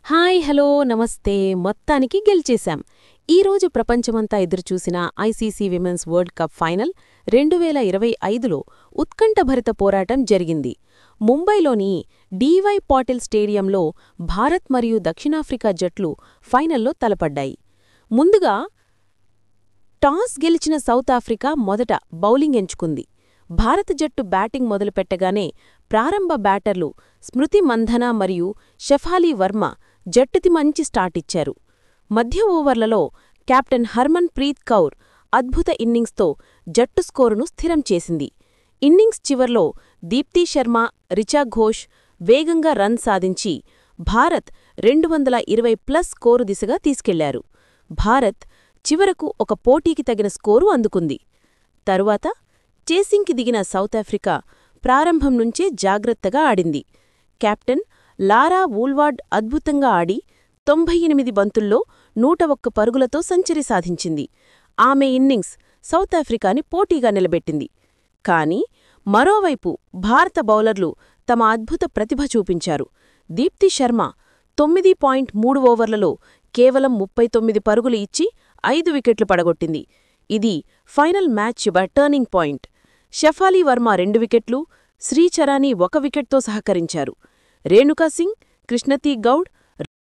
Hi hello నమస్తే మొత్తానికి గెలిచేశాం. ఈరోజు ప్రపంచమంతా ఎదురుచూసిన ICC women's world cup final 2025లో ఉత్కంఠభరిత పోరాటం జరిగింది. ముంబైలోని డీవై పాటిల్ స్టేడియంలో భారత్ మరియు దక్షిణాఫ్రికా జట్లు ఫైనల్లో తలపడ్డాయి. ముందుగా టాస్ గెలిచిన సౌత్ ఆఫ్రికా మొదట బౌలింగ్ ఎంచుకుంది. భారత జట్టు బ్యాటింగ్ మొదలుపెట్టగానే ప్రారంభ బ్యాటర్లు స్మృతి మంధన మరియు షెఫాలీ వర్మ జట్టుకి మంచి స్టార్టిచ్చారు. మధ్య ఓవర్లలో కెప్టెన్ హర్మన్ ప్రీత్ కౌర్ అద్భుత ఇన్నింగ్స్తో జట్టు స్కోరును స్థిరం చేసింది. ఇన్నింగ్స్ చివర్లో దీప్తి శర్మ, రిచా ఘోష్ వేగంగా రన్ సాధించి భారత్ 220+ స్కోరు దిశగా తీసుకెళ్లారు. భారత్ చివరకు ఒక పోటీకి తగిన స్కోరు అందుకుంది. తరువాత చేసింగ్కి దిగిన సౌతాఫ్రికా ప్రారంభం నుంచే జాగ్రత్తగా ఆడింది. కెప్టెన్ లారా వూల్వార్డ్ అద్భుతంగా ఆడి 98 బంతుల్లో 101 పరుగులతో సెంచరీ సాధించింది. ఆమె ఇన్నింగ్స్ సౌతాఫ్రికాని పోటీగా నిలబెట్టింది. కానీ మరోవైపు భారత బౌలర్లు తమ అద్భుత ప్రతిభ చూపించారు. దీప్తి శర్మ 9.3 ఓవర్లలో కేవలం 39 పరుగులు ఇచ్చి 5 వికెట్లు పడగొట్టింది. ఇది final match turning point. Shafali Verma 2 వికెట్లు, శ్రీచరాని 1 వికెట్తో సహకరించారు. రేణుకా సింగ్, కృష్ణతీ గౌడ్